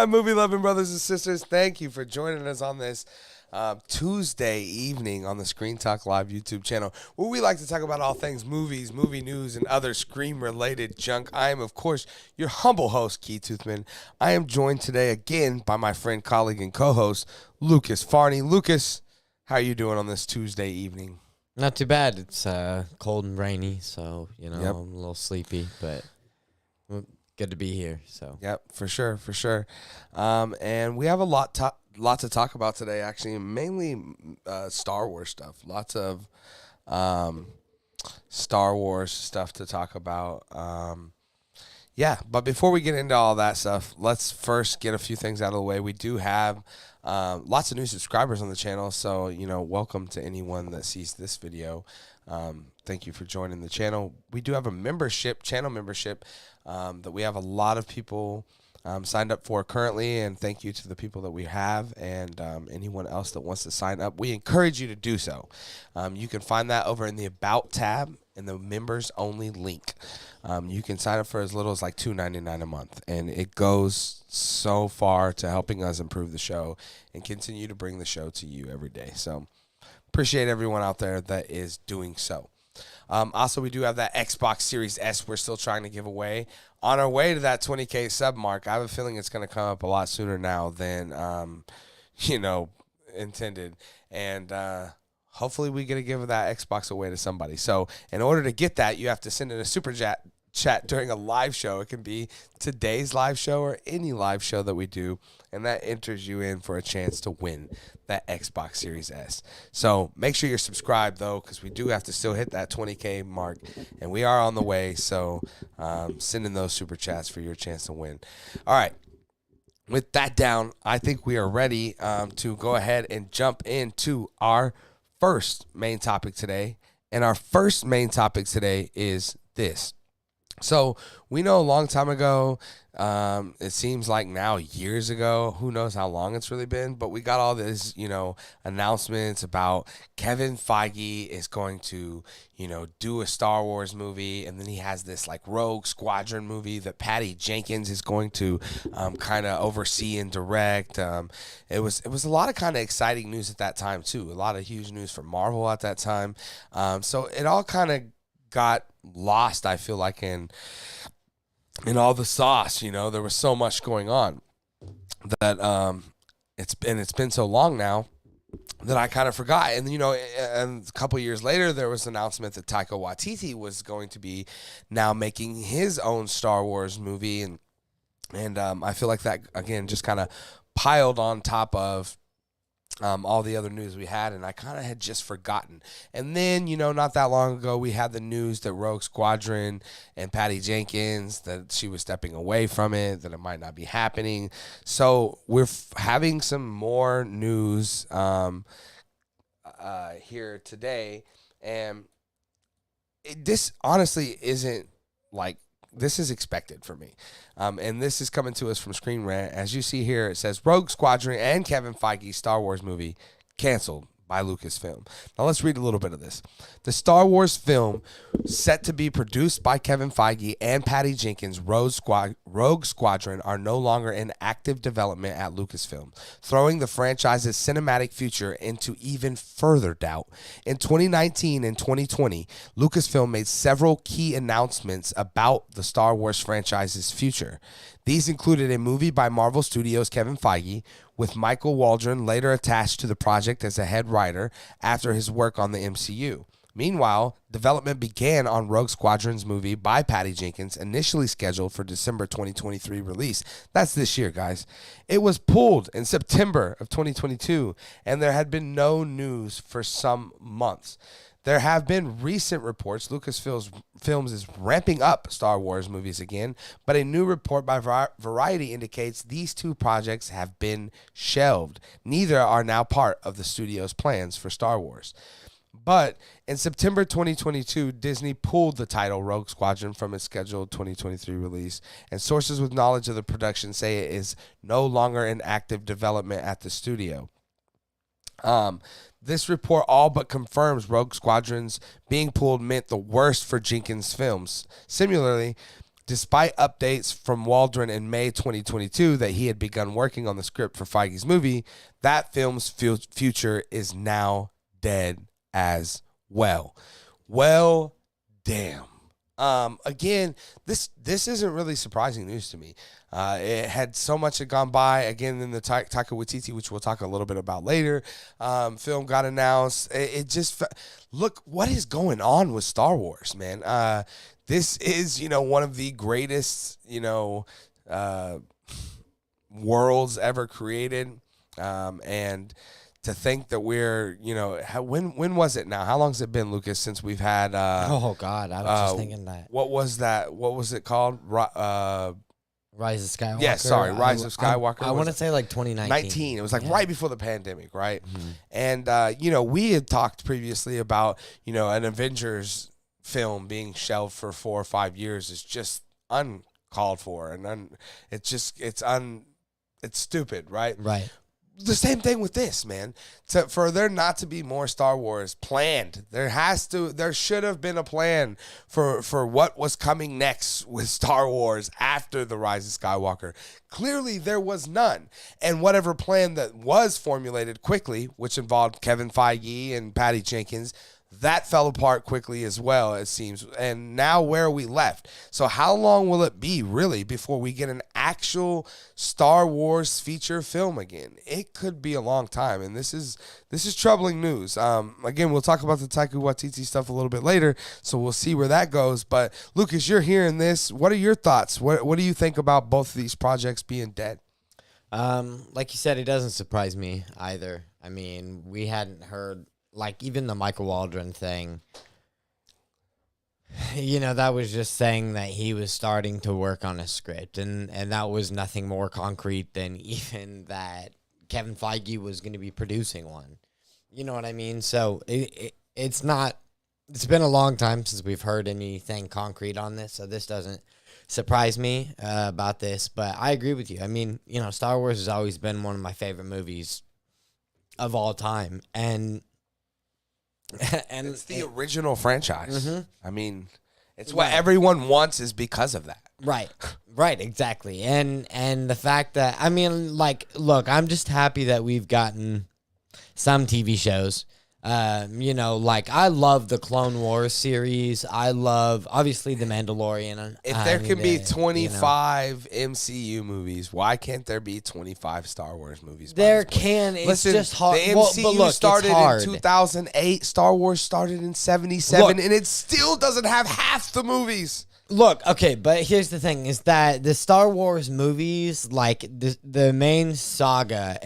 my movie-loving brothers and sisters, thank you for joining us on this Tuesday evening on the Screen Talk Live YouTube channel, where we like to talk about all things movies, movie news, and other Scream-related junk. I am, of course, your humble host, Keith Toothman. I am joined today again by my friend, colleague, and co-host, Lucas Farney. Lucas, how are you doing on this Tuesday evening? Not too bad. It's cold and rainy, so, Yep. I'm a little sleepy, but good to be here. So Yep, for sure. And we have a lot to talk about today, actually, mainly Star Wars stuff. Lots of Star Wars stuff to talk about. But before we get into all that stuff, let's first get a few things out of the way. We do have lots of new subscribers on the channel, so, welcome to anyone that sees this video. Thank you for joining the channel. We do have a channel membership, that we have a lot of people signed up for currently, and thank you to the people that we have, and anyone else that wants to sign up. We encourage you to do so. You can find that over in the About tab in the members only link. You can sign up for as little as like $2.99 a month, and it goes so far to helping us improve the show and continue to bring the show to you every day. So appreciate everyone out there that is doing so. Also, we do have that Xbox Series S we're still trying to give away. On our way to that 20K sub mark, I have a feeling it's going to come up a lot sooner now than, intended. And hopefully we get to give that Xbox away to somebody. So in order to get that, you have to send in a super chat during a live show. It can be today's live show or any live show that we do, and that enters you in for a chance to win that Xbox Series S. So make sure you're subscribed, though, because we do have to still hit that 20K mark, and we are on the way. So send in those super chats for your chance to win. All right. With that down, I think we are ready to go ahead and jump into our first main topic today. And our first main topic today is this. So we know a long time ago, it seems like now years ago, who knows how long it's really been, but we got all this, announcements about Kevin Feige is going to, do a Star Wars movie, and then he has this like Rogue Squadron movie that Patty Jenkins is going to kind of oversee and direct. It was a lot of kind of exciting news at that time too, a lot of huge news for Marvel at that time. So it all kind of got lost, I feel like, in all the sauce. There was so much going on that it's been so long now that I kind of forgot. And and a couple years later, there was an announcement that Taika Waititi was going to be now making his own Star Wars movie, and I feel like that again just kind of piled on top of all the other news we had, and I kind of had just forgotten. And then, not that long ago, we had the news that Rogue Squadron and Patty Jenkins, that she was stepping away from it, that it might not be happening. So we're having some more news here today, and this honestly isn't like, this is expected for me. And this is coming to us from Screen Rant. As you see here, it says Rogue Squadron and Kevin Feige's Star Wars movie canceled by Lucasfilm. Now let's read a little bit of this. The Star Wars film set to be produced by Kevin Feige and Patty Jenkins, Rogue Squadron, are no longer in active development at Lucasfilm, throwing the franchise's cinematic future into even further doubt. In 2019 and 2020, Lucasfilm made several key announcements about the Star Wars franchise's future. These included a movie by Marvel Studios' Kevin Feige, with Michael Waldron later attached to the project as a head writer after his work on the MCU. Meanwhile, development began on Rogue Squadron's movie by Patty Jenkins, initially scheduled for December 2023 release. That's this year, guys. It was pulled in September of 2022, and there had been no news for some months. There have been recent reports Lucasfilm is ramping up Star Wars movies again, but a new report by Variety indicates these two projects have been shelved. Neither are now part of the studio's plans for Star Wars. But in September 2022, Disney pulled the title Rogue Squadron from its scheduled 2023 release, and sources with knowledge of the production say it is no longer in active development at the studio. This report all but confirms Rogue Squadron's being pulled meant the worst for Jenkins films. Similarly, despite updates from Waldron in May 2022 that he had begun working on the script for Feige's movie, that film's future is now dead as well. Well, damn. Again, this isn't really surprising news to me. It had so much had gone by. Again, in the Taika Waititi, which we'll talk a little bit about later, film got announced. It just look what is going on with Star Wars, man. This is one of the greatest worlds ever created, and to think that we're, when was it now? How long has it been, Lucas, since we've had... oh, God, I was just thinking that. What was that? What was it called? Rise of Skywalker? Yeah, sorry, Rise of Skywalker. I want to say like 2019. It was like right before the pandemic, right? Mm-hmm. And, we had talked previously about, an Avengers film being shelved for 4 or 5 years is just uncalled for. And it's stupid, right? Right. The same thing with this, man. For there not to be more Star Wars planned, there should have been a plan for what was coming next with Star Wars after the Rise of Skywalker. Clearly, there was none. And whatever plan that was formulated quickly, which involved Kevin Feige and Patty Jenkins, that fell apart quickly as well, it seems. And now where are we left? So how long will it be, really, before we get an actual Star Wars feature film again? It could be a long time, and this is troubling news. Again, we'll talk about the Taika Waititi stuff a little bit later, so we'll see where that goes. But, Lucas, you're hearing this. What are your thoughts? What do you think about both of these projects being dead? Like you said, it doesn't surprise me either. I mean, we hadn't heard... Like, even the Michael Waldron thing, that was just saying that he was starting to work on a script, and that was nothing more concrete than even that Kevin Feige was going to be producing one. You know what I mean? So it's been a long time since we've heard anything concrete on this, so this doesn't surprise me about this, but I agree with you. I mean, Star Wars has always been one of my favorite movies of all time, and it's the original franchise. Mm-hmm. I mean, it's what everyone wants is because of that. Right, exactly. And the fact that, I mean, like, look, I'm just happy that we've gotten some TV shows. Like, I love the Clone Wars series. I love, obviously, The Mandalorian. If there can be 25 MCU movies, why can't there be 25 Star Wars movies? There can. It's just hard. The MCU started in 2008. Star Wars started in 77, and it still doesn't have half the movies. Look, okay, but here's the thing, is that the Star Wars movies, like, the main saga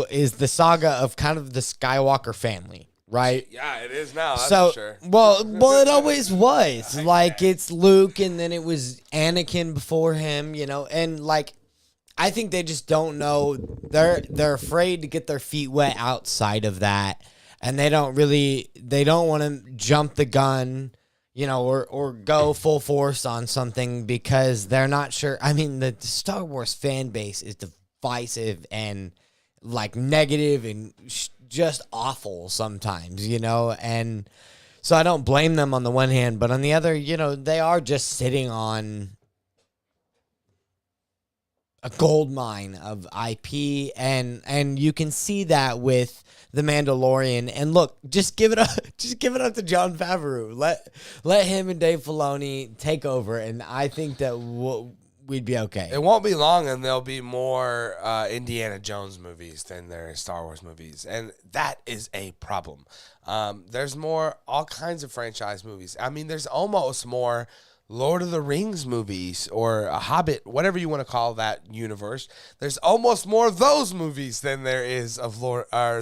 is the saga of kind of the Skywalker family. Right? Yeah, it is now. That's for sure. Well, it always was. Like, it's Luke, and then it was Anakin before him, and, like, I think they just don't know. They're afraid to get their feet wet outside of that, and they don't want to jump the gun, or go full force on something because they're not sure. I mean, the Star Wars fan base is divisive and, like, negative and just awful sometimes, and so I don't blame them on the one hand, but on the other, they are just sitting on a gold mine of IP, and you can see that with The Mandalorian. And look, just give it up to Jon Favreau. Let him and Dave Filoni take over, and I think that we'd be okay. It won't be long, and there'll be more Indiana Jones movies than there are Star Wars movies, and that is a problem. There's all kinds of franchise movies. I mean, there's almost more Lord of the Rings movies or a Hobbit, whatever you want to call that universe. There's almost more of those movies than there is of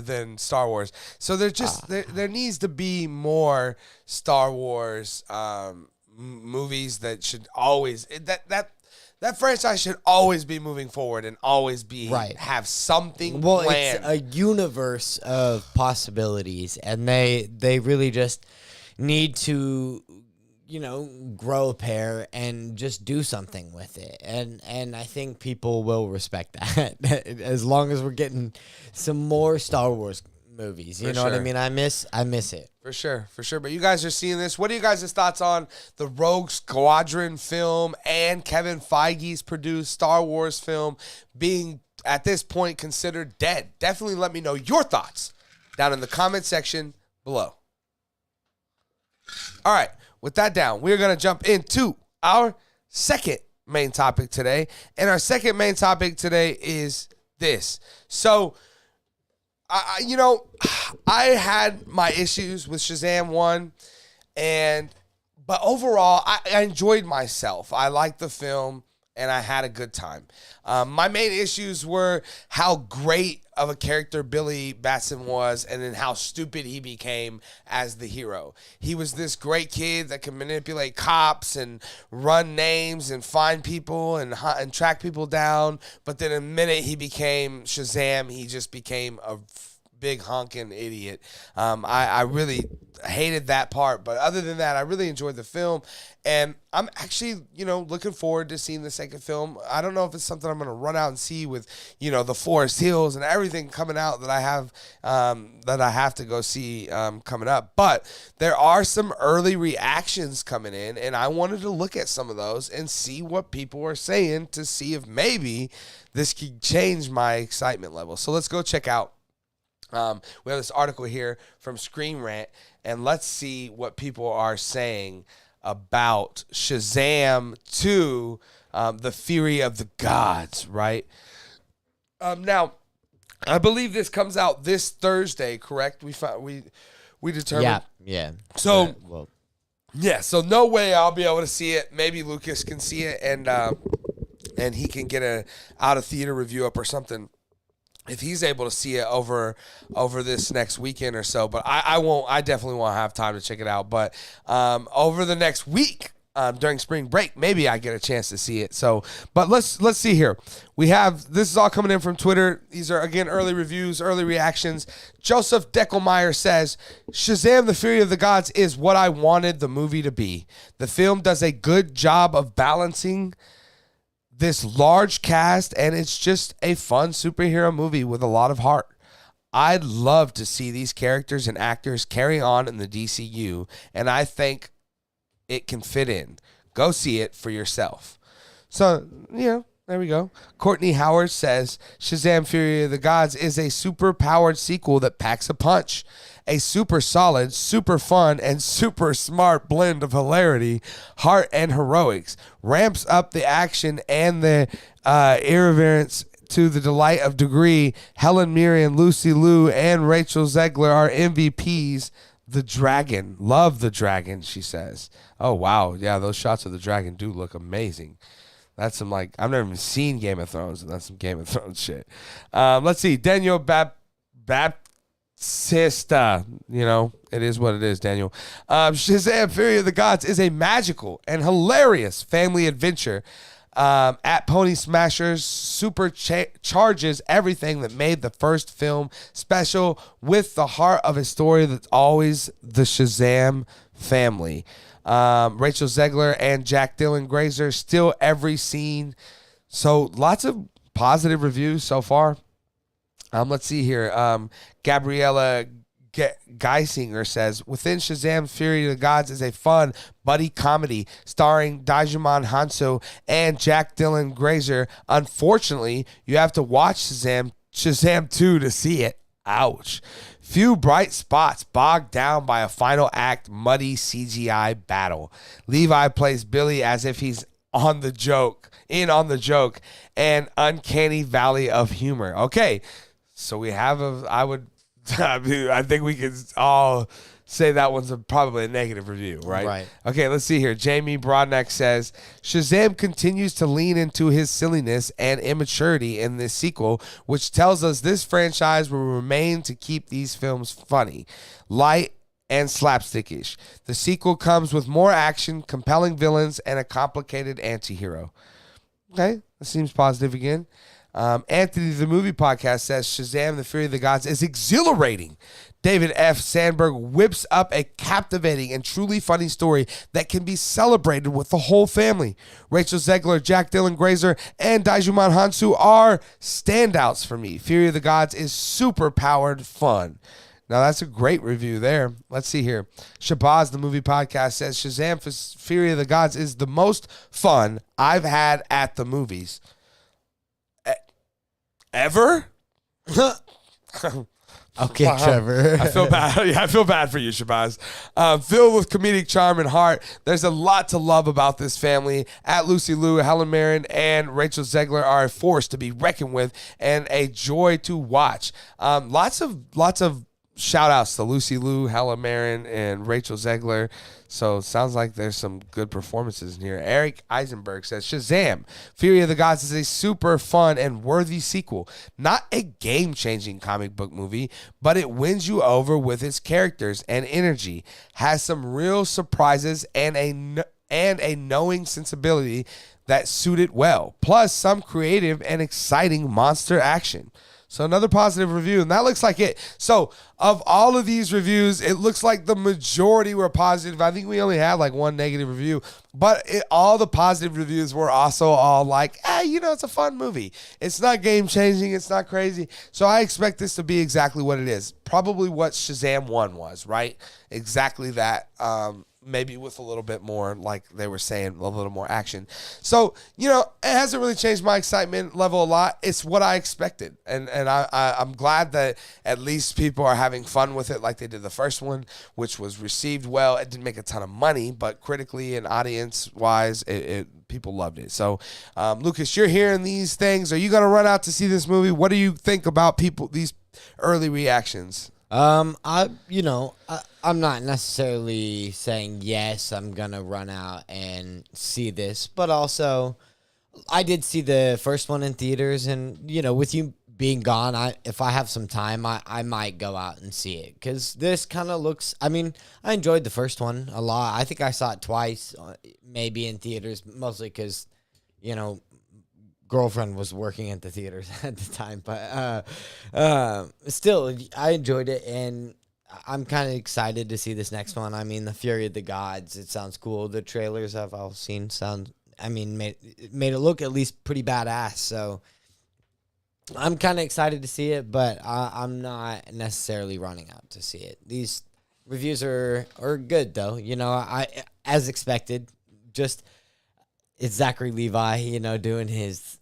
than Star Wars. So there needs to be more Star Wars movies that should always that franchise should always be moving forward and always be have something planned. It's a universe of possibilities, and they really just need to, grow a pair and just do something with it. And I think people will respect that as long as we're getting some more Star Wars movies. You know what I sure. mean? I miss it. For sure. But you guys are seeing this. What are you guys' thoughts on the Rogue Squadron film and Kevin Feige's produced Star Wars film being, at this point, considered dead? Definitely let me know your thoughts down in the comment section below. All right. With that down, we're going to jump into our second main topic today. And our second main topic today is this. So, I had my issues with Shazam 1, but overall, I enjoyed myself. I liked the film, and I had a good time. My main issues were how great of a character Billy Batson was, and then how stupid he became as the hero. He was this great kid that could manipulate cops and run names and find people and track people down, but then the minute he became Shazam, he just became a big honking idiot. I really hated that part, but other than that, I really enjoyed the film, and I'm actually, looking forward to seeing the second film. I don't know if it's something I'm going to run out and see with, the Forest Hills and everything coming out that I have to go see coming up, but there are some early reactions coming in, and I wanted to look at some of those and see what people are saying to see if maybe this could change my excitement level. So let's go check out. We have this article here from Screen Rant, and let's see what people are saying about Shazam 2, The Fury of the Gods, right? Now, I believe this comes out this Thursday, correct? We determined. Yeah. So, so no way I'll be able to see it. Maybe Lucas can see it, and he can get a out of theater review up or something if he's able to see it over this next weekend or so. But I won't. I definitely won't have time to check it out. But over the next week, during spring break, maybe I get a chance to see it. So, but let's see here. We have, this is all coming in from Twitter. These are, again, early reviews, early reactions. Joseph Deckelmeyer says, Shazam! The Fury of the Gods is what I wanted the movie to be. The film does a good job of balancing this large cast, and it's just a fun superhero movie with a lot of heart. I'd love to see these characters and actors carry on in the DCU, and I think it can fit in. Go see it for yourself. So, there we go. Courtney Howard says, Shazam! Fury of the Gods is a super-powered sequel that packs a punch. A super solid, super fun, and super smart blend of hilarity, heart, and heroics. Ramps up the action and the irreverence to the delight of degree. Helen Mirren, Lucy Liu, and Rachel Zegler are MVPs. The dragon. Love the dragon, she says. Oh, wow. Yeah, those shots of the dragon do look amazing. That's some, I've never even seen Game of Thrones, and that's some Game of Thrones shit. Let's see. Daniel Baptista, it is what it is, Daniel. Shazam! Fury of the Gods is a magical and hilarious family adventure. At Pony Smashers supercharges everything that made the first film special with the heart of a story that's always the Shazam family. Rachel Zegler and Jack Dylan Grazer still every scene. So lots of positive reviews so far. Let's see here. Gabriella Geisinger says, Within Shazam! Fury of the Gods is a fun buddy comedy starring Djimon Hounsou and Jack Dylan Grazer. Unfortunately, you have to watch Shazam 2 to see it. Ouch. Few bright spots bogged down by a final act muddy CGI battle. Levi plays Billy as if he's on the joke, and uncanny valley of humor. Okay, so we have I think we can all say that one's probably a negative review, right? Right. Okay, let's see here. Jamie Broadneck says, Shazam continues to lean into his silliness and immaturity in this sequel, which tells us this franchise will remain to keep these films funny, light, and slapstickish. The sequel comes with more action, compelling villains, and a complicated anti-hero. Okay, that seems positive again. Anthony, the movie podcast, says Shazam, The Fury of the Gods is exhilarating. David F. Sandberg whips up a captivating and truly funny story that can be celebrated with the whole family. Rachel Zegler, Jack Dylan Grazer, and Daijumon Hansu are standouts for me. Fury of the Gods is super powered fun. Now, that's a great review there. Let's see here. Shabazz, the movie podcast, says Shazam Fury of the Gods is the most fun I've had at the movies. Ever? Okay, Trevor. I feel bad. Yeah, I feel bad for you, Shabazz. Filled with comedic charm and heart, there's a lot to love about this family. At Lucy Liu, Helen Mirren, and Rachel Zegler are a force to be reckoned with and a joy to watch. Lots of shout outs to Lucy Liu, Helen Mirren, and Rachel Zegler. So it sounds like there's some good performances in here. Eric Eisenberg says Shazam! Fury of the Gods is a super fun and worthy sequel. Not a game-changing comic book movie, but it wins you over with its characters and energy. Has some real surprises and a knowing sensibility that suit it well. Plus some creative and exciting monster action. So another positive review, and that looks like it. So of all of these reviews, it looks like the majority were positive. I think we only had like one negative review, but all the positive reviews were also all like, it's a fun movie. It's not game-changing. It's not crazy. So I expect this to be exactly what it is. Probably what Shazam 1 was, right? Exactly that. Maybe with a little bit more, like they were saying, a little more action. So, it hasn't really changed my excitement level a lot. It's what I expected. And I'm glad that at least people are having fun with it like they did the first one, which was received well. It didn't make a ton of money, but critically and audience-wise, people loved it. So, Lucas, you're hearing these things. Are you going to run out to see this movie? What do you think about these early reactions? I'm not necessarily saying yes, I'm gonna run out and see this, but also I did see the first one in theaters, and with you being gone, if I have some time, I might go out and see it, because this kind of looks. I mean, I enjoyed the first one a lot. I think I saw it twice, maybe in theaters, mostly because girlfriend was working at the theaters at the time, but still, I enjoyed it, and I'm kind of excited to see this next one. I mean, The Fury of the Gods, it sounds cool. The trailers I've all seen made it look at least pretty badass, so I'm kind of excited to see it, but I'm not necessarily running out to see it. These reviews are good, though. I as expected, just it's Zachary Levi, doing his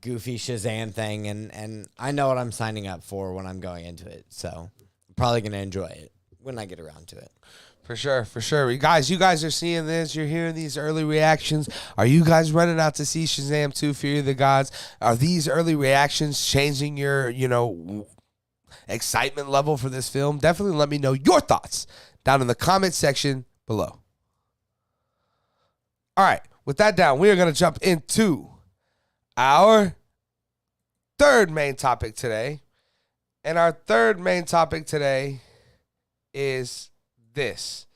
goofy Shazam thing, and I know what I'm signing up for when I'm going into it, so I'm probably going to enjoy it when I get around to it. For sure, for sure. You guys are seeing this. You're hearing these early reactions. Are you guys running out to see Shazam 2, Fury of the Gods? Are these early reactions changing your, excitement level for this film? Definitely let me know your thoughts down in the comment section below. All right. With that down, we are going to jump into our third main topic today. And our third main topic today is this.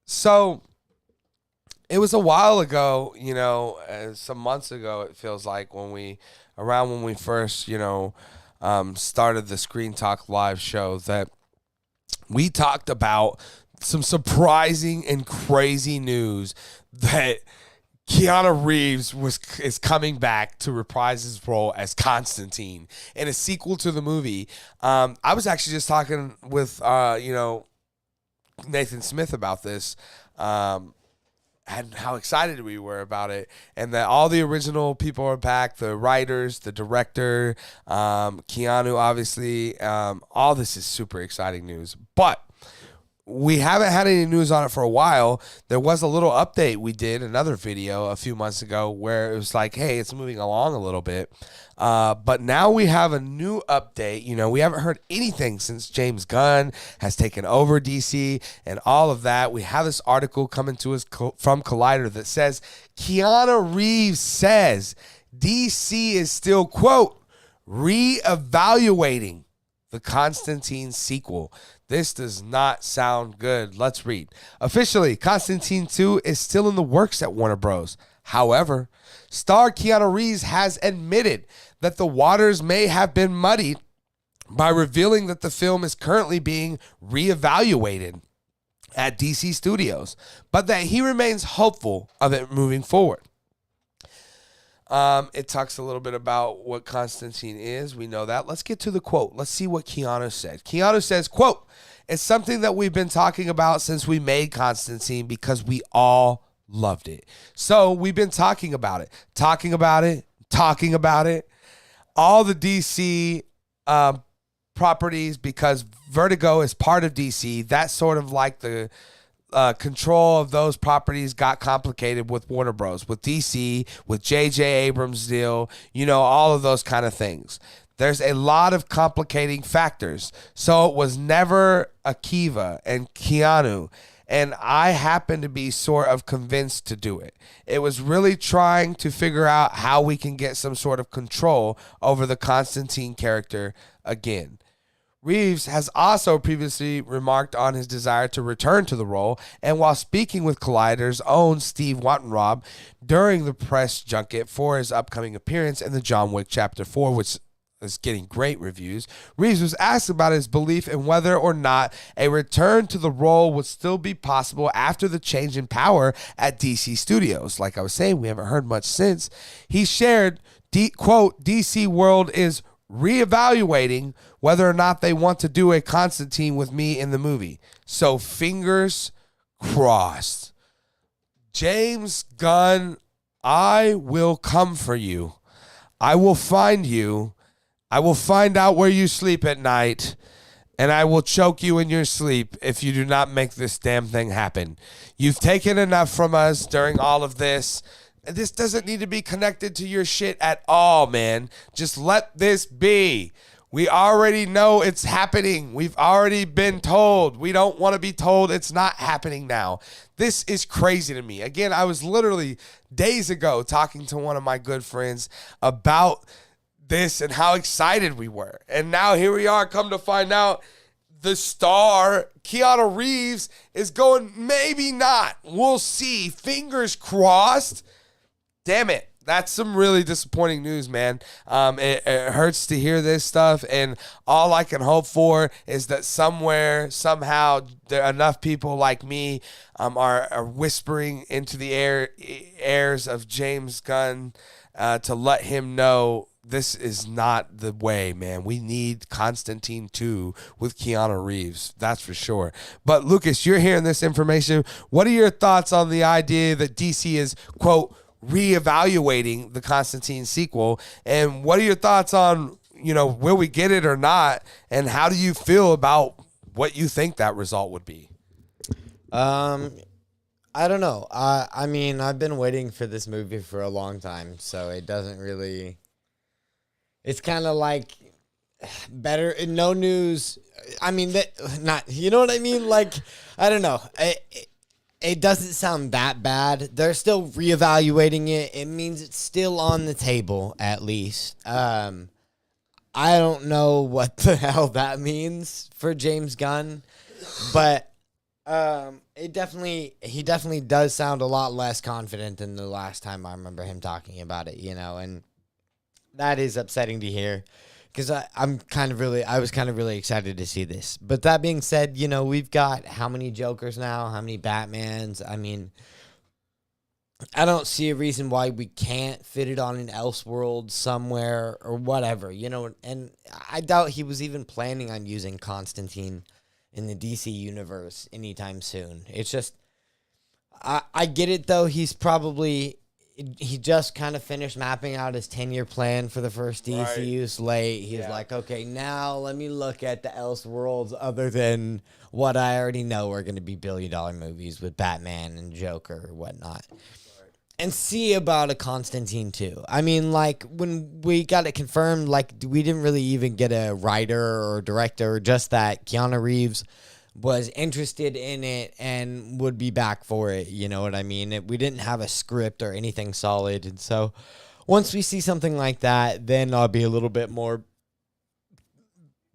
So, it was a while ago, some months ago, it feels like, when we first, started the Screen Talk live show, that we talked about some surprising and crazy news that Keanu Reeves is coming back to reprise his role as Constantine in a sequel to the movie. I was actually just talking with Nathan Smith about this, and how excited we were about it, and that all the original people are back, the writers, the director, Keanu, obviously. All this is super exciting news, but we haven't had any news on it for a while. There was a little update we did, another video a few months ago, where it was like, hey, it's moving along a little bit. But now we have a new update. We haven't heard anything since James Gunn has taken over DC and all of that. We have this article coming to us from Collider that says Keanu Reeves says DC is still, quote, reevaluating the Constantine sequel. This does not sound good. Let's read. Officially, Constantine 2 is still in the works at Warner Bros. However, star Keanu Reeves has admitted that the waters may have been muddied by revealing that the film is currently being reevaluated at DC Studios, but that he remains hopeful of it moving forward. It talks a little bit about what Constantine is. We know that. Let's get to the quote. Let's see what Keanu said. Keanu says, quote, "It's something that we've been talking about since we made Constantine because we all loved it." So we've been talking about it. All the DC properties, because Vertigo is part of DC. That's sort of like the control of those properties got complicated with Warner Bros., with DC, with J.J. Abrams' deal, all of those kind of things. There's a lot of complicating factors. So it was never Akiva and Keanu, and I happen to be sort of convinced to do it. It was really trying to figure out how we can get some sort of control over the Constantine character again. Reeves has also previously remarked on his desire to return to the role, and while speaking with Collider's own Steve Wattenrob during the press junket for his upcoming appearance in the John Wick Chapter 4, which is getting great reviews, Reeves was asked about his belief in whether or not a return to the role would still be possible after the change in power at DC Studios. Like I was saying, we haven't heard much since. He shared, quote, "DC World is reevaluating whether or not they want to do a Constantine with me in the movie. So fingers crossed. James Gunn, I will come for you. I will find you. I will find out where you sleep at night, and I will choke you in your sleep if you do not make this damn thing happen. You've taken enough from us during all of this. This doesn't need to be connected to your shit at all, man. Just let this be. We already know it's happening. We've already been told. We don't want to be told it's not happening now." This is crazy to me. Again, I was literally days ago talking to one of my good friends about this and how excited we were. And now here we are, come to find out the star, Keanu Reeves, is going, maybe not. We'll see. Fingers crossed. Damn it. That's some really disappointing news, man. It hurts to hear this stuff, and all I can hope for is that somewhere, somehow, there enough people like me are whispering into the ears of James Gunn to let him know this is not the way, man. We need Constantine 2 with Keanu Reeves. That's for sure. But, Lucas, you're hearing this information. What are your thoughts on the idea that DC is, quote, reevaluating the Constantine sequel, and what are your thoughts on, will we get it or not, and how do you feel about what you think that result would be? I don't know. I mean, I've been waiting for this movie for a long time, so it doesn't really. It's kind of like better no news. I mean, you know what I mean? Like, I don't know. It doesn't sound that bad. They're still reevaluating it. It means it's still on the table, at least. I don't know what the hell that means for James Gunn, but he definitely does sound a lot less confident than the last time I remember him talking about it, and that is upsetting to hear. Because I was kind of really excited to see this. But that being said, we've got how many Jokers now? How many Batmans? I mean, I don't see a reason why we can't fit it on an Elseworld somewhere or whatever, And I doubt he was even planning on using Constantine in the DC universe anytime soon. It's just, I get it, though. He just kind of finished mapping out his 10-year plan for the first DCU slate. He's like, okay, now let me look at the Elseworlds other than what I already know are going to be billion-dollar movies with Batman and Joker or whatnot. And see about a Constantine 2. I mean, like, when we got it confirmed, like, we didn't really even get a writer or director, just that Keanu Reeves was interested in it and would be back for it. You know what I mean? We didn't have a script or anything solid. And so once we see something like that, then I'll be a little bit more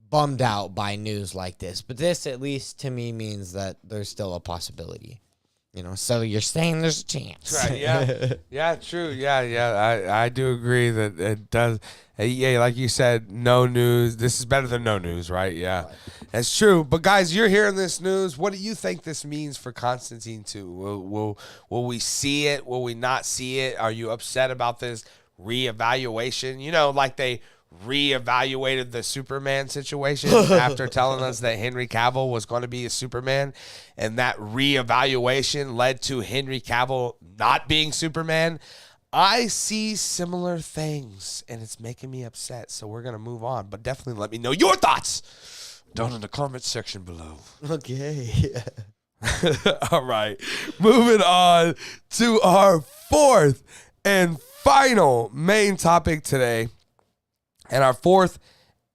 bummed out by news like this. But this, at least to me, means that there's still a possibility. So you're saying there's a chance. Right, yeah. Yeah, true. Yeah. I do agree that it does. Yeah, like you said, no news. This is better than no news, right? Yeah. Right. That's true. But guys, you're hearing this news. What do you think this means for Constantine 2? Will we see it? Will we not see it? Are you upset about this reevaluation? Like they reevaluated the Superman situation after telling us that Henry Cavill was going to be a Superman, and that reevaluation led to Henry Cavill not being Superman. I see similar things, and it's making me upset, so we're going to move on. But definitely let me know your thoughts down in the comment section below. Okay. All right. Moving on to our fourth and final main topic today. And our fourth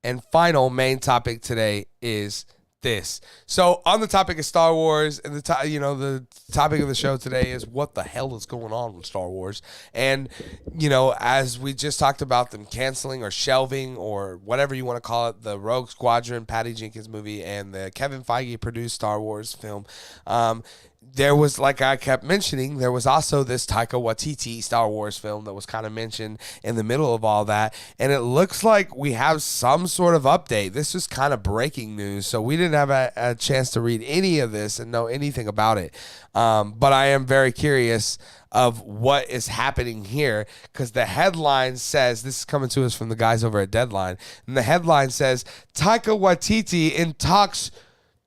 and final main topic today is this. So on the topic of Star Wars, and the topic of the show today is what the hell is going on with Star Wars. And as we just talked about them canceling or shelving or whatever you want to call it, the Rogue Squadron, Patty Jenkins movie, and the Kevin Feige produced Star Wars film. There was, like I kept mentioning, there was also this Taika Waititi Star Wars film that was kind of mentioned in the middle of all that. And it looks like we have some sort of update. This was kind of breaking news, so we didn't have a chance to read any of this and know anything about it. But I am very curious of what is happening here, because the headline says, this is coming to us from the guys over at Deadline, and the headline says, Taika Waititi in talks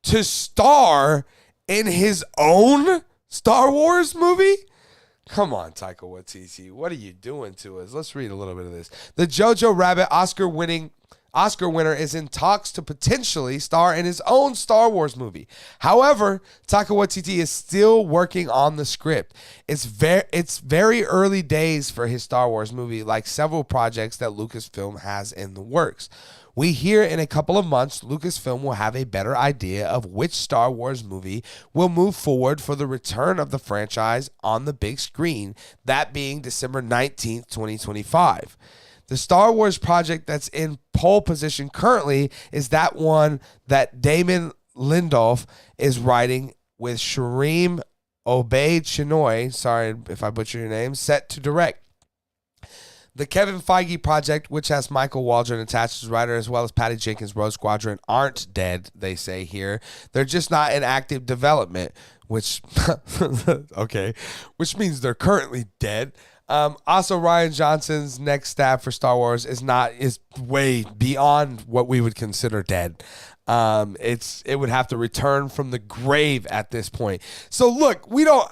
to star in his own Star Wars movie? Come on, Taika Waititi. What are you doing to us? Let's read a little bit of this. The Jojo Rabbit Oscar winner is in talks to potentially star in his own Star Wars movie. However, Taika Waititi is still working on the script. It's very early days for his Star Wars movie, like several projects that Lucasfilm has in the works. We hear in a couple of months, Lucasfilm will have a better idea of which Star Wars movie will move forward for the return of the franchise on the big screen, that being December 19th, 2025. The Star Wars project that's in pole position currently is that one that Damon Lindelof is writing with Shireen Obaid-Chinoy, sorry if I butcher your name, set to direct. The Kevin Feige project, which has Michael Waldron attached as writer, as well as Patty Jenkins' Rogue Squadron, aren't dead, they say here. They're just not in active development, which, okay, which means they're currently dead. Also, Rian Johnson's next stab for Star Wars is way beyond what we would consider dead. It would have to return from the grave at this point. So look,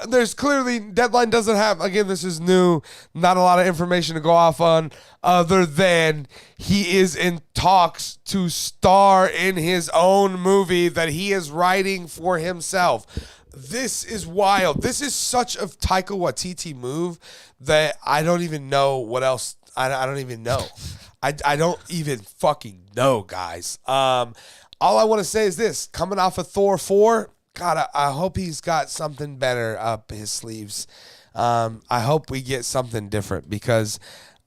there's clearly, Deadline doesn't have, again, this is new, not a lot of information to go off on other than he is in talks to star in his own movie that he is writing for himself. This is wild. This is such a Taika Waititi move that I don't even know what else. I don't even know. I don't even fucking know, guys. All I want to say is this. Coming off of Thor 4, God, I hope he's got something better up his sleeves. I hope we get something different, because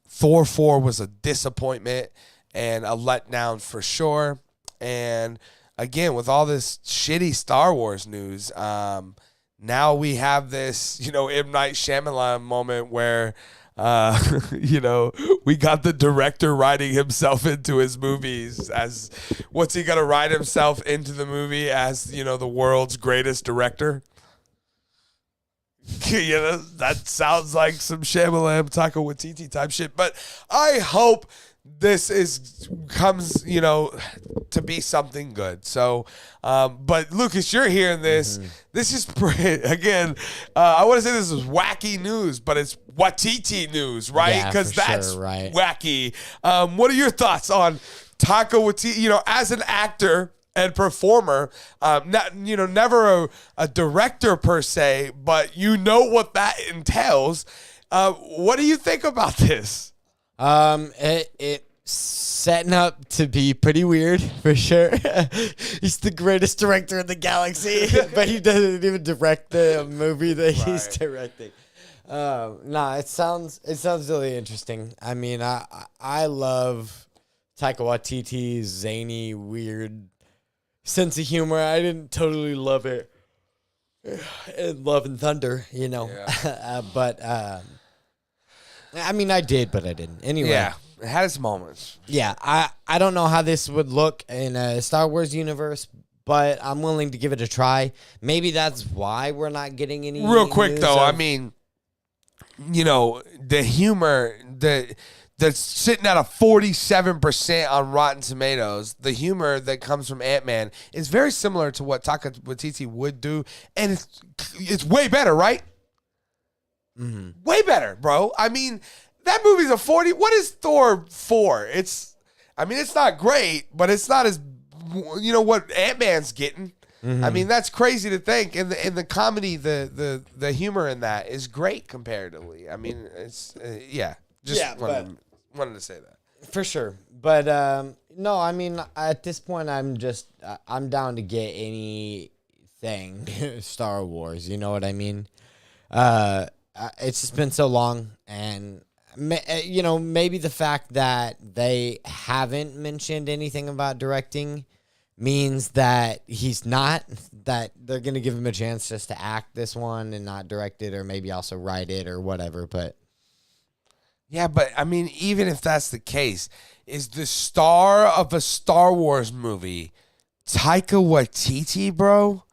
Thor 4 was a disappointment and a letdown for sure. And again, with all this shitty Star Wars news, now we have this, M. Night Shyamalan moment where, we got the director writing himself into his movies as, what's he going to write himself into the movie as, the world's greatest director? That sounds like some Shyamalan, Taika Waititi type shit. But I hope this comes to be something good. So, but Lucas, you're hearing this. Mm-hmm. This is, again, I want to say this is wacky news, but it's Waititi news, right? Because that's right. Wacky. What are your thoughts on Taika Waititi, as an actor and performer, never a director per se, but what that entails. What do you think about this? It setting up to be pretty weird for sure. He's the greatest director in the galaxy, but he doesn't even direct the movie that he's directing. It sounds really interesting. I mean, I love Taika Waititi's zany, weird sense of humor. I didn't totally love it And Love and Thunder, you know. Yeah. I mean, I did, but I didn't. Anyway. Yeah, it had its moments. Yeah, I don't know how this would look in a Star Wars universe, but I'm willing to give it a try. Maybe that's why we're not getting any. Real quick news though, I of- mean, you know, the humor that's sitting at a 47% on Rotten Tomatoes. The humor that comes from Ant-Man is very similar to what Taika Waititi would do, and it's way better, right? Way better, bro. I mean, that movie's a 40. What is Thor 4? It's not great, but it's not as, you know, what Ant-Man's getting. I mean, that's crazy to think. And the comedy, the humor in that is great comparatively. I mean, it's wanted to say that. For sure. But no, I mean, at this point, I'm down to get anything Star Wars. You know what I mean? It's just been so long, and you know, maybe the fact that they haven't mentioned anything about directing means that that they're gonna give him a chance just to act this one and not direct it, or maybe also write it or whatever. But Yeah, but I mean, even if that's the case, is the star of a Star Wars movie Taika Waititi, bro?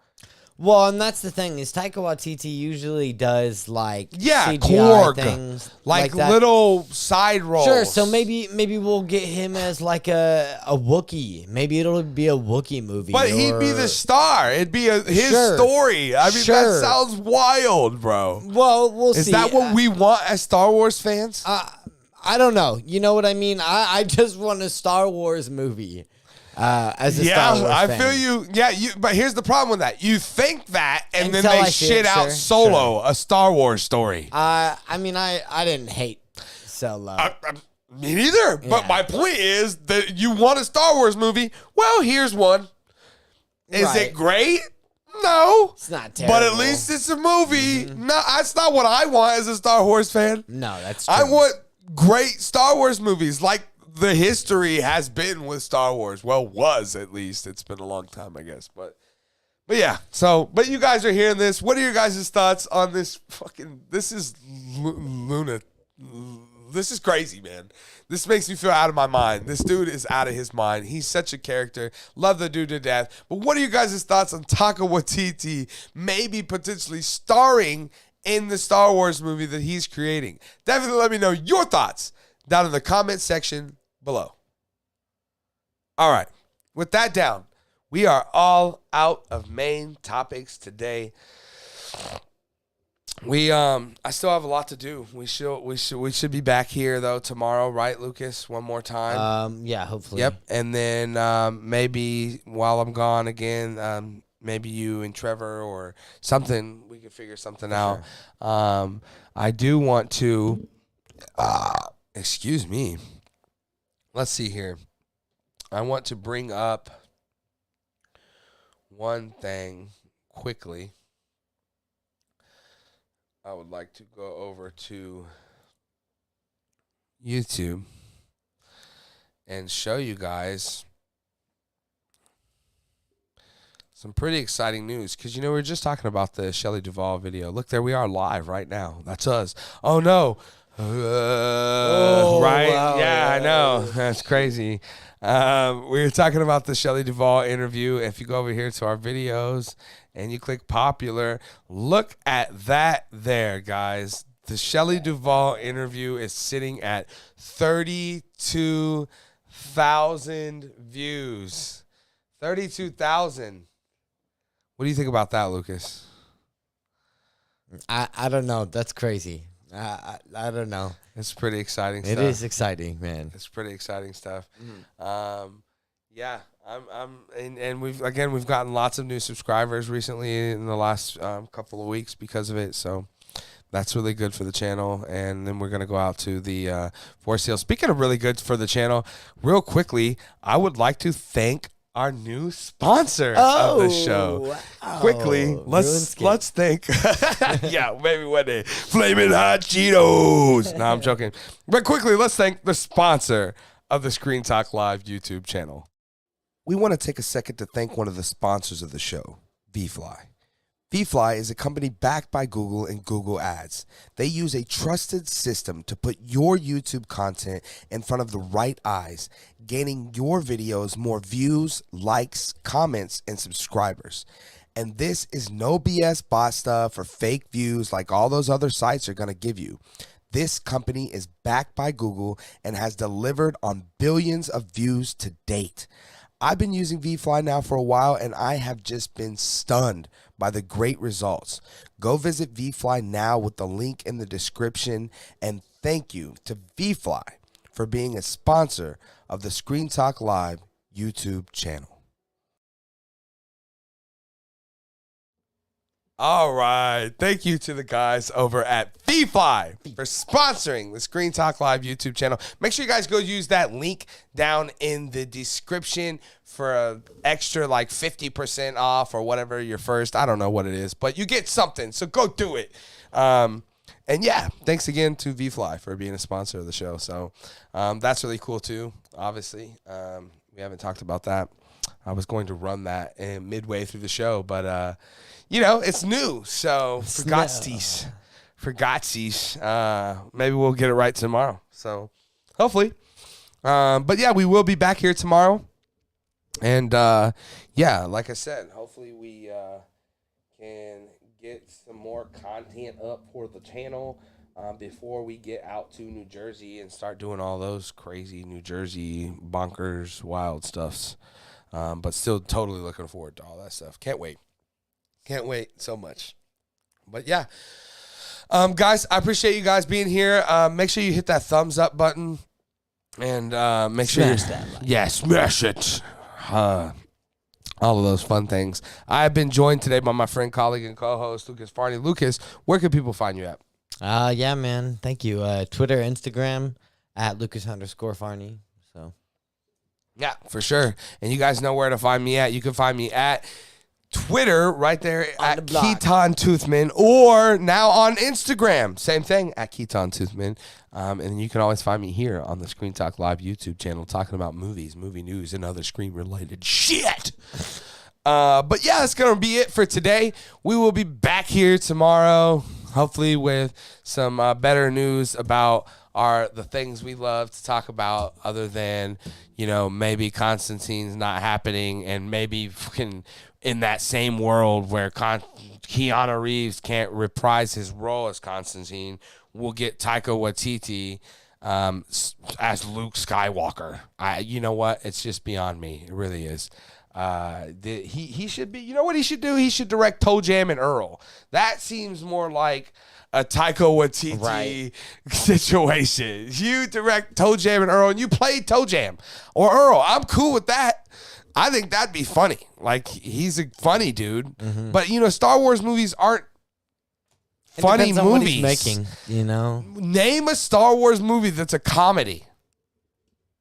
well, and that's the thing is Taika Waititi usually does like CGI Korg, things like that. little side roles. Sure, so maybe we'll get him as like a Wookiee. Maybe it'll be a Wookiee movie. But he'd be the star. It'd be his Sure. story. I mean, Sure. that sounds wild, bro. Well, we'll see. Is that what we want as Star Wars fans? I don't know. You know what I mean? I just want a Star Wars movie. As a Star Wars I fan. feel you. Yeah, but here's the problem with that. You think that, and then Until they I see shit it, out sure, Solo, a Star Wars story. I mean, I didn't hate Solo. Me neither. But Yeah. my point is that you want a Star Wars movie. Well, here's one. Is Right. it great? No. It's not terrible. But at least it's a movie. No, that's not what I want as a Star Wars fan. No, that's true. I want great Star Wars movies like the history has been with Star Wars. Well, was at least. It's been a long time, I guess. But yeah. So, but you guys are hearing this. What are your guys' thoughts on this fucking, this is Luna. This is crazy, man. This makes me feel out of my mind. This dude is out of his mind. He's such a character. Love the dude to death. But what are you guys' thoughts on Taika Waititi maybe potentially starring in the Star Wars movie that he's creating? Definitely let me know your thoughts down in the comment section below. All right. With that down, we are all out of main topics today. I still have a lot to do. We should be back here though tomorrow, right, Lucas? One more time. Yeah, hopefully. Yep. And then maybe while I'm gone again, maybe you and Trevor or something, we can figure something out. I do want to excuse me. Let's see here. I want to bring up one thing quickly. I would like to go over to YouTube and show you guys some pretty exciting news. Because, you know, we were just talking about the Shelley Duvall video. Look, there we are live right now. That's us. Oh, no. Right? wow. Yeah, I know. That's crazy. We were talking about the Shelley Duvall interview. If you go over here to our videos and you click popular, look at that there, guys. The Shelley Duvall interview is sitting at 32,000 views. 32,000. What do you think about that, Lucas? I don't know. That's crazy. I don't know. It's pretty exciting stuff. It is exciting, man. It's pretty exciting stuff. Yeah, and we've gotten lots of new subscribers recently in the last couple of weeks because of it. So that's really good for the channel. And then we're gonna go out to the Force Sale. Speaking of really good for the channel, real quickly, I would like to thank our new sponsor of the show. Quickly, let's think. Yeah, maybe one day. Flaming Hot Cheetos. No, I'm joking. But quickly, let's thank the sponsor of the Screen Talk Live YouTube channel. We want to take a second to thank one of the sponsors of the show, VFly. VFly is a company backed by Google and Google Ads. They use a trusted system to put your YouTube content in front of the right eyes, gaining your videos more views, likes, comments, and subscribers. And this is no BS bot stuff or fake views like all those other sites are going to give you. This company is backed by Google and has delivered on billions of views to date. I've been using VFly now for a while, and I have just been stunned by the great results. Go visit VFly now with the link in the description, and thank you to VFly for being a sponsor of the Screen Talk Live YouTube channel. All right. Thank you to the guys over at VFly for sponsoring the Screen Talk Live YouTube channel. Make sure you guys go use that link down in the description for an extra like 50% off or whatever your first. I don't know what it is, but you get something. So go do it. And yeah, thanks again to VFly for being a sponsor of the show. So that's really cool too, obviously. We haven't talked about that. I was going to run that midway through the show, but you know, it's new, so for God's maybe we'll get it right tomorrow. So hopefully. But yeah, we will be back here tomorrow. And yeah, like I said, hopefully we can get some more content up for the channel before we get out to New Jersey and start doing all those crazy New Jersey bonkers wild stuffs. But still totally looking forward to all that stuff. Can't wait. Can't wait so much. But yeah. Guys, I appreciate you guys being here. Make sure you hit that thumbs up button. And make sure you smash it. All of those fun things. I have been joined today by my friend, colleague, and co-host, Lucas Farney. Lucas, where can people find you at? Yeah, man. Thank you. Twitter, Instagram, at Lucas_Farney. So. Yeah, for sure. And you guys know where to find me at. You can find me at Twitter right there at Keaton Toothman, or now on Instagram, same thing at Keaton Toothman. And you can always find me here on the Screen Talk Live YouTube channel talking about movies, movie news, and other screen related shit. But yeah, that's gonna be it for today. We will be back here tomorrow, hopefully with some better news about the things we love to talk about, other than, you know, maybe Constantine's not happening, and maybe fucking in that same world where Keanu Reeves can't reprise his role as Constantine, we'll get Taika Waititi as Luke Skywalker. You know what? It's just beyond me. It really is. He should be. You know what he should do? He should direct Toe Jam and Earl. That seems more like a Taika Waititi situation. You direct Toe Jam and Earl, and you play Toe Jam or Earl. I'm cool with that. I think that'd be funny. Like, he's a funny dude. Mm-hmm. But, you know, Star Wars movies aren't funny movies. What he's making, you know? Name a Star Wars movie that's a comedy.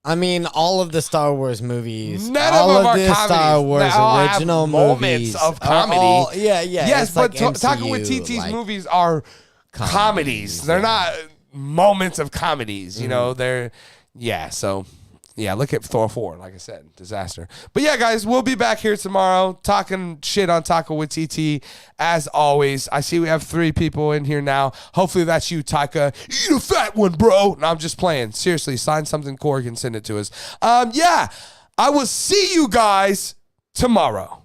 I mean, all of the Star Wars movies. None of them are comedies. Star Wars original movies of comedy. Yes, but like Taika Waititi's movies are comedies. They're not moments of comedies. You know, they're, so... Yeah, look at Thor 4, like I said, disaster. But yeah, guys, we'll be back here tomorrow talking shit on Taika Waititi. As always, I see we have 3 people in here now. Hopefully that's you, Taika. Eat a fat one, bro. No, I'm just playing. Seriously, sign something, Corey can send it to us. Yeah, I will see you guys tomorrow.